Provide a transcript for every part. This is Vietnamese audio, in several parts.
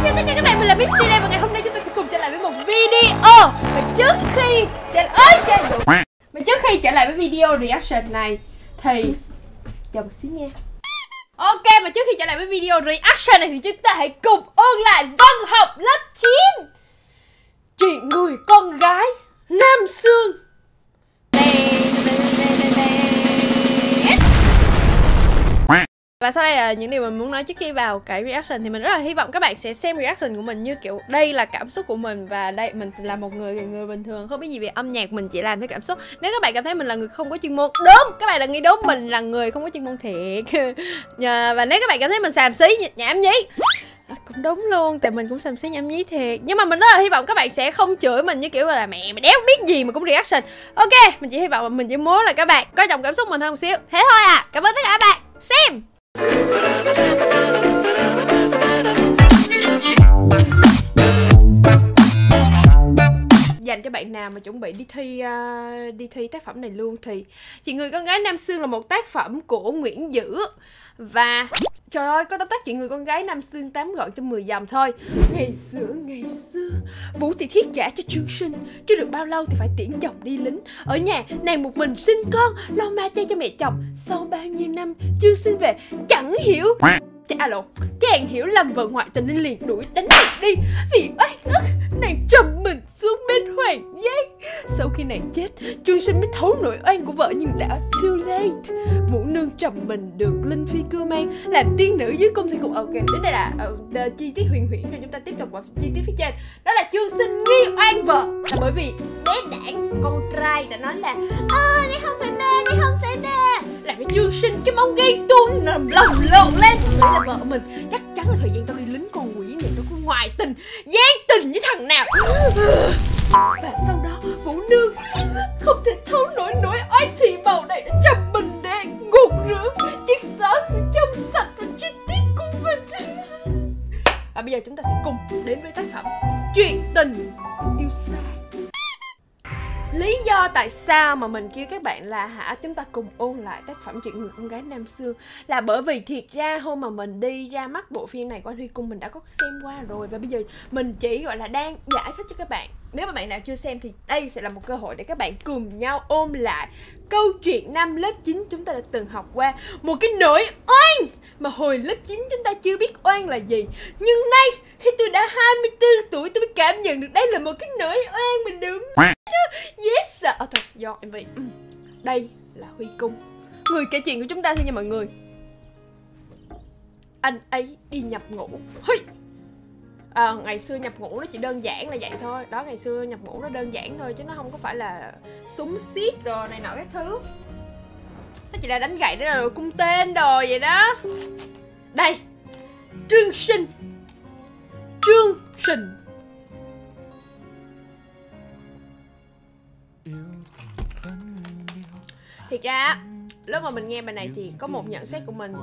Xin tất cả các bạn, mình là Misty đây và ngày hôm nay chúng ta sẽ cùng trở lại với một video. Và trước khi trở lại với video reaction này thì chờ một xíu nha. Ok, mà trước khi trở lại với video reaction này thì chúng ta hãy cùng ôn lại văn học lớp 9. Chuyện người con gái Nam Xương. Và sau đây là những điều mình muốn nói trước khi vào cái reaction. Thì mình rất là hy vọng các bạn sẽ xem reaction của mình như kiểu đây là cảm xúc của mình. Và đây mình là một người bình thường, không biết gì về âm nhạc, mình chỉ làm theo cảm xúc. Nếu các bạn cảm thấy mình là người không có chuyên môn, đúng, các bạn đã nghĩ đúng, mình là người không có chuyên môn thiệt. Và nếu các bạn cảm thấy mình xàm xí, nhảm nhí, cũng đúng luôn, tại mình cũng xàm xí nhảm nhí thiệt. Nhưng mà mình rất là hy vọng các bạn sẽ không chửi mình như kiểu là mẹ mày đéo biết gì mà cũng reaction. Ok, mình chỉ hy vọng là mình chỉ muốn là các bạn có dòng cảm xúc mình hơn một xíu. Thế thôi à. Cảm ơn tất cả các bạn xem. Dành cho bạn nào mà chuẩn bị đi thi tác phẩm này luôn thì Chuyện người con gái Nam Xương là một tác phẩm của Nguyễn Dữ. Và trời ơi, có tóm tắt Chuyện người con gái Nam Xương 8 gọn trong 10 dòng thôi. Ngày xưa Vũ Thị Thiết gả cho Trương Sinh, chưa được bao lâu thì phải tiễn chồng đi lính. Ở nhà nàng một mình sinh con, lo ma chay cho mẹ chồng. Sau bao nhiêu năm Trương Sinh về chẳng hiểu chàng hiểu lầm vợ ngoại tình nên liền đuổi đánh nàng đi. Vì oan ức nàng trầm mình xuống bên hoàng giang. Sau khi nàng chết, Trương Sinh mới thấu nỗi oan của vợ nhưng đã too late. Vũ Nương trầm mình được Linh Phi cưu mang làm tiên nữ dưới cung thủy cung. Ok, đến đây là chi tiết huyền rồi chúng ta tiếp tục vào chi tiết phía trên. Đó là Trương Sinh nghi oan vợ là bởi vì bé đảng con trai đã nói là đây không phải ba, làm cho Trương Sinh cái mong ghen tuông nằm lồng lộn lên. Đấy là vợ mình, chắc chắn là thời gian tao đi lính con quỷ này nó có ngoại tình, gian tình với thằng nào. Và sau đó Vũ Nương không thể thấu nổi nỗi oan thị bầu này đã trầm mình để gột rửa, chiếc xóa sự trong sạch và chi tiết của mình. Và bây giờ chúng ta sẽ cùng đến với tác phẩm Chuyện tình yêu xa. Lý do tại sao mà mình kêu các bạn là chúng ta cùng ôn lại tác phẩm Chuyện người con gái Nam Xương là bởi vì thiệt ra hôm mà mình đi ra mắt bộ phim này của anh Huy Cung mình đã có xem qua rồi. Và bây giờ mình chỉ gọi là đang giải thích cho các bạn. Nếu mà bạn nào chưa xem thì đây sẽ là một cơ hội để các bạn cùng nhau ôm lại câu chuyện năm lớp 9 chúng ta đã từng học qua. Một cái nỗi oan mà hồi lớp 9 chúng ta chưa biết oan là gì. Nhưng nay khi tôi đã 24 tuổi tôi mới cảm nhận được đây là một cái nỗi oan mình đúng. Yes sir. Thôi do em vậy. Đây là Huy Cung, người kể chuyện của chúng ta thôi nha mọi người. Anh ấy đi nhập ngũ. Ngày xưa nhập ngũ nó chỉ đơn giản là vậy thôi. Đó, ngày xưa nhập ngũ nó đơn giản thôi chứ nó không có phải là súng xiết đồ này nọ các thứ. Nó chỉ là đánh gậy đó rồi cung tên đồ vậy đó. Đây, Trương Sinh. Thiệt ra lúc mà mình nghe bài này thì có một nhận xét của mình.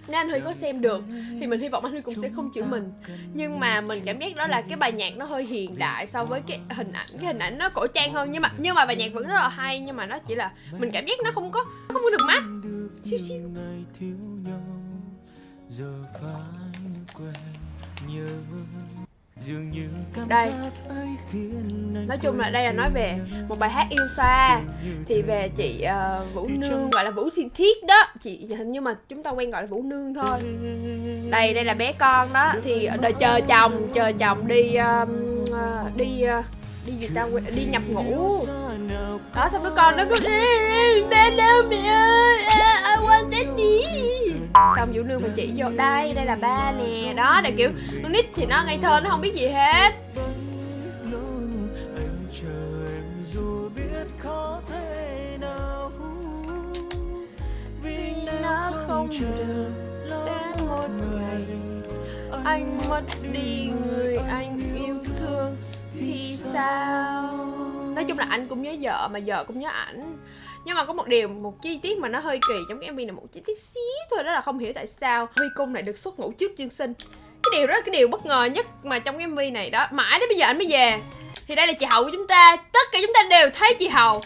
Nếu anh Huy có xem được thì mình hy vọng anh Huy cũng sẽ không chửi mình. Nhưng mà mình cảm giác đó là cái bài nhạc nó hơi hiện đại so với cái hình ảnh nó cổ trang hơn. Nhưng mà bài nhạc vẫn rất là hay. Nhưng mà nó chỉ là mình cảm giác nó không có được mắt. Xíu. Đây, nói chung là đây là nói về một bài hát yêu xa. Thì về chị Vũ Nương, gọi là Vũ Thị Thiết đó. Chị nhưng mà chúng ta quen gọi là Vũ Nương thôi. Đây là bé con đó. Thì đợi chờ chồng đi nhập ngũ. Đó, xong đứa con nó cứ ba đâu mẹ ơi, I want daddy. Xong Vũ Nương phải chỉ vô đây là ba nè. Đó, để kiểu con nít thì nó ngây thơ, nó không biết gì hết. Vì nó không được đến một ngày anh mất đi người anh yêu thương thì sao. Nói chung là anh cũng nhớ vợ mà vợ cũng nhớ ảnh. Nhưng mà có một chi tiết mà nó hơi kỳ trong cái MV này, một chi tiết xíu thôi, đó là không hiểu tại sao Huy Cung lại được xuất ngũ trước Trương Sinh. Cái điều đó là cái điều bất ngờ nhất mà trong cái MV này đó. Mãi đến bây giờ anh mới về. Thì đây là chị Hậu của chúng ta. Tất cả chúng ta đều thấy chị Hậu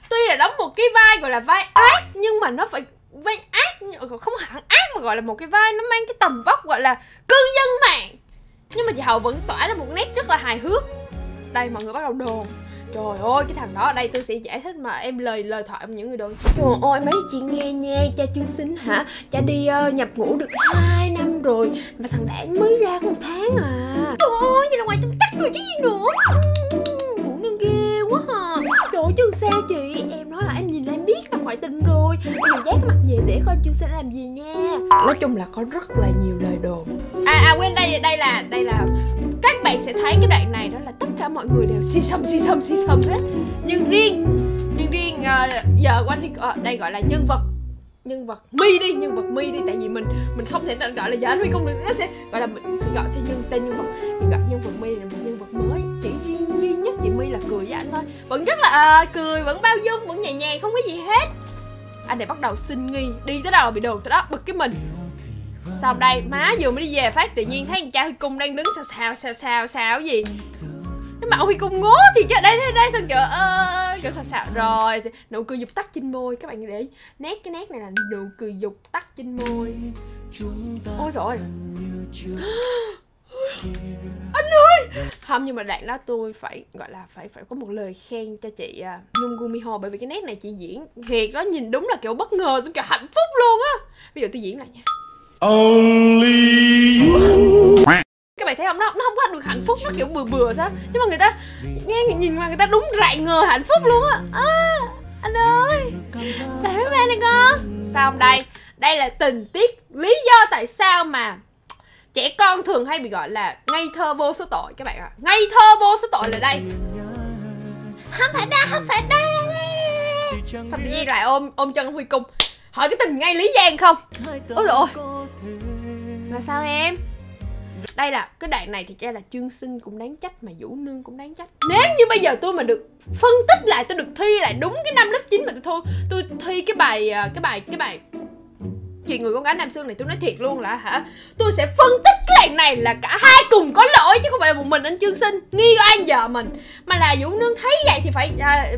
tuy là đóng một cái vai gọi là vai ác, nhưng mà nó phải vai ác, không hẳn ác mà gọi là một cái vai nó mang cái tầm vóc gọi là cư dân mạng. Nhưng chị Hậu vẫn tỏa ra một nét rất là hài hước. Đây mọi người bắt đầu đồn, trời ơi cái thằng đó ở đây tôi sẽ giải thích mà em lời thoại của những người đồn. Trời ơi mấy chị nghe nha, cha Trương Sinh hả, cha đi nhập ngũ được 2 năm rồi mà thằng Đảng mới ra có 1 tháng à. Trời ơi vậy là ngoài tông tắc rồi chứ gì nữa. Vũ Nương ghê quá à. Trời ơi chứ sao chị, em nói là em nhìn là em biết là ngoại tình rồi. Em dắt cái mặt về để coi Trương Sinh làm gì nha. Nói chung là có rất là nhiều lời đồn. Quên đây là các bạn sẽ thấy cái đoạn này đó là tất cả mọi người đều xì xầm hết. Nhưng riêng giờ Quanh Huy đây gọi là nhân vật My đi, tại vì mình không thể gọi là giờ anh Huy Cung được, nó sẽ gọi là mình phải gọi theo tên nhân vật. Thì gặp nhân vật My là một nhân vật mới, chỉ duy nhất chị My là cười với anh thôi, vẫn rất là cười, vẫn bao dung, vẫn nhẹ nhàng, không có gì hết. Anh này bắt đầu sinh nghi, đi tới đâu là bị đồn tới đó, bực cái mình. Xong đây má vừa mới đi về phát tự nhiên thấy con cha Huy Cung đang đứng sao gì cái mặt Huy Cung ngố thì chứ đây xong kiểu xào rồi nụ cười dục tắt trên môi. Các bạn để ý cái nét này là nụ cười dục tắt trên môi. Ôi rồi anh ơi không, nhưng mà đoạn đó tôi phải gọi là phải có một lời khen cho chị Nhung Gumiho, bởi vì cái nét này chị diễn thiệt đó, nhìn đúng là kiểu bất ngờ, kiểu hạnh phúc luôn á. Bây giờ tôi diễn lại nha. Only you. Các bạn thấy không, nó không có được hạnh phúc, nó kiểu bừa sao, nhưng mà người ta nghe nhìn mà người ta đúng rạng ngờ hạnh phúc luôn á. Anh ơi tại mấy ba này con. Xong đây là tình tiết lý do tại sao mà trẻ con thường hay bị gọi là ngây thơ vô số tội các bạn ạ. Ngây thơ vô số tội là đây. Không phải ba. Xong tự nhiên lại ôm chân Huy Cung. Hỏi cái tình ngay Lý Giang không? Ôi dồi ôi. Là sao em? Đây là cái đoạn này thì ra là Trương Sinh cũng đáng trách mà Vũ Nương cũng đáng trách. Nếu như bây giờ tôi mà được phân tích lại, tôi được thi lại đúng cái năm lớp 9 mà tôi thi cái bài Chuyện Người Con Gái Nam Xương này, tôi nói thiệt luôn là hả, tôi sẽ phân tích cái đoạn này là cả hai cùng có lỗi chứ không phải là một mình anh Trương Sinh nghi oan vợ mình, mà là Vũ Nương thấy vậy thì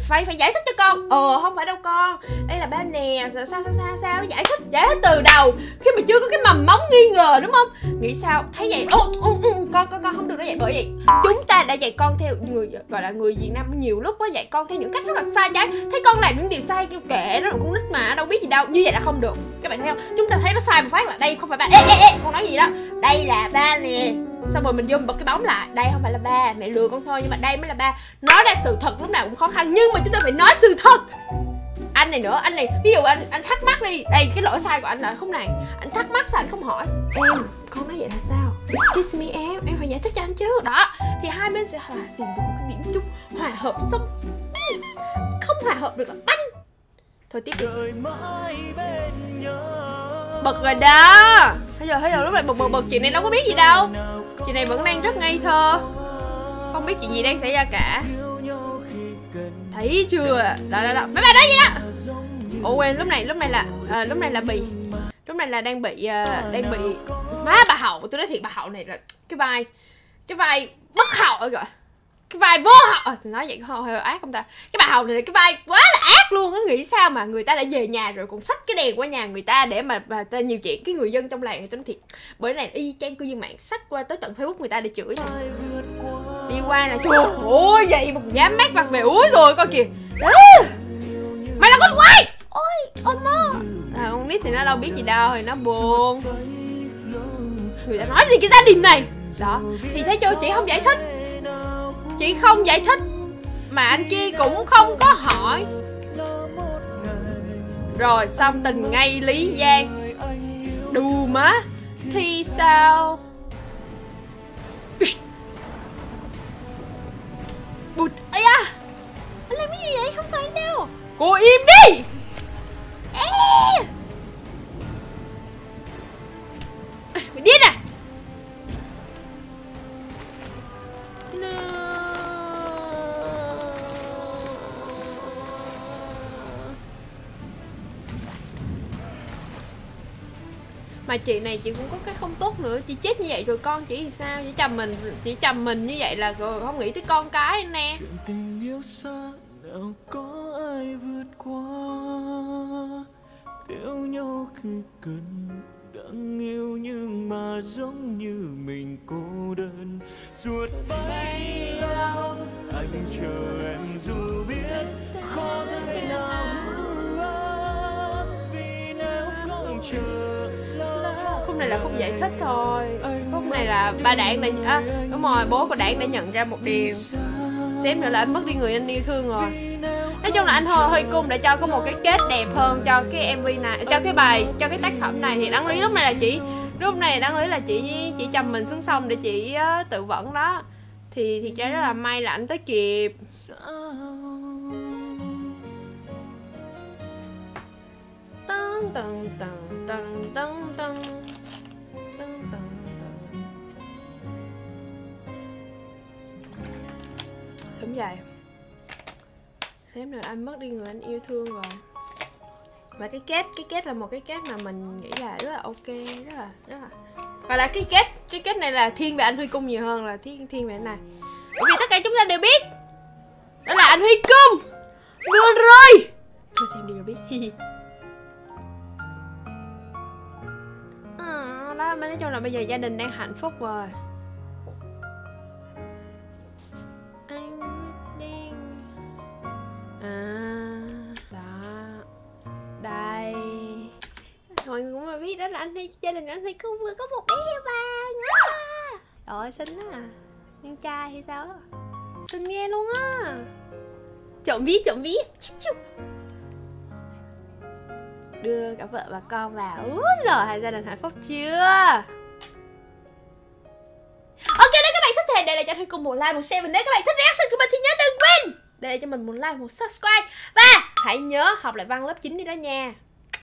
phải giải thích cho con. Không phải đâu con, đây là ba nè, sao nó giải thích từ đầu khi mà chưa có cái mầm móng nghi ngờ đúng không? Nghĩ sao thấy vậy con không được nói vậy, bởi vậy chúng ta đã dạy con theo người gọi là người Việt Nam nhiều lúc có dạy con theo những cách rất là sai trái. Thấy con làm những điều sai kêu kệ, đó là con nít mà đâu biết gì đâu, như vậy là không được. Các bạn thấy không, chúng ta thấy nó sai một phát là đây không phải ba. Ê con nói gì đó, đây là ba nè, xong rồi mình vô bật cái bóng lại, đây không phải là ba, mẹ lừa con thôi, nhưng mà đây mới là ba. Nói ra sự thật lúc nào cũng khó khăn, nhưng mà chúng ta phải nói sự thật. Anh này nữa, anh này ví dụ anh thắc mắc đi, đây cái lỗi sai của anh là không này, anh thắc mắc sao anh không hỏi em, con nói vậy là sao, excuse me em phải giải thích cho anh chứ. Đó thì hai bên sẽ tìm được một cái điểm chung hòa hợp, xong không hòa hợp được là banh. Thôi tiếp bật rồi đó. Bây giờ lúc này bật chuyện này đâu có biết gì đâu, chị này vẫn đang rất ngây thơ, không biết chuyện gì đang xảy ra cả. Thấy chưa? Đó. Mấy bà nói gì đó. Ủa quên, lúc này là đang bị má bà Hậu. Tôi nói thiệt bà Hậu này là cái vai bất hậu rồi, cái vai vô hậu. Nói vậy có hơi ác không ta? Cái bà Hậu này là cái vai quá là ác luôn á. Nghĩ sao mà người ta đã về nhà rồi còn xách cái đèn qua nhà người ta để mà ta nhiều chuyện. Cái người dân trong làng này tôi nói thiệt, bởi này y chang cư dân mạng xách qua tới tận Facebook người ta để chửi nha. Đi qua là trời ơi vậy một dám mát mặt về, úi rồi coi kìa. Mày là con quay. Ôi mơ. Con nít thì nó đâu biết gì đâu, thì nó buồn. Người ta nói gì cái gia đình này. Đó, thì thấy chưa, chị không giải thích. Chị không giải thích mà anh kia cũng không có hỏi. Rồi xong tình ngay Lý Giang. Đù má. Thì sao? Bụt ấy à. Anh làm cái gì vậy? Không phải đâu. Cô im đi. Mày điên à? Mà chị này chị cũng có cái không tốt nữa. Chị chết như vậy rồi con chị thì sao? Chị chầm mình như vậy là rồi không nghĩ tới con cái anh nè. Chuyện tình yêu xa nào có ai vượt qua, yêu nhau khi cần đã Lặng yêu nhưng mà giống như mình cô đơn suốt bấy lâu. Anh chờ em dù biết khó thể nào, vì nếu không chờ lâu. Khúc này là khúc giải thích thôi. Khúc này là ba Đảng đã đúng rồi, bố của Đảng đã nhận ra một điều, xém nữa là anh mất đi người anh yêu thương rồi. Nói chung là anh Huy Cung đã cho có một cái kết đẹp hơn cho cái MV này, cho cái tác phẩm này. Thì đáng lý lúc này là chị chầm mình xuống sông để chị tự vẫn đó. Thì ra rất là may là anh tới kịp. Tần tần tần tần tần tần. Đúng vậy. Xém nữa anh mất đi người anh yêu thương rồi. Và cái kết là một cái kết mà mình nghĩ là rất là ok, rất là và là cái kết này là thiên về anh Huy Cung nhiều hơn là thiên về anh này. Bởi vì tất cả chúng ta đều biết đó là anh Huy Cung vừa rồi. Thôi xem đi rồi biết. Đó, nói chung là bây giờ gia đình đang hạnh phúc rồi. Mọi người cũng mà biết đó là gia đình anh Huy Cung vừa có một bé heo vàng á. Trời ơi xinh á, con trai hay sao á, xinh nghe luôn á. Trộm vía đưa cả vợ và con vào. Úi giời, hai gia đình hạnh phúc chưa? Ok, nếu các bạn thích thì để lại cho Huy Cung một like, một share. Và nếu các bạn thích reaction của mình thì nhớ đừng quên để lại cho mình một like, một subscribe. Và hãy nhớ học lại văn lớp 9 đi đó nha.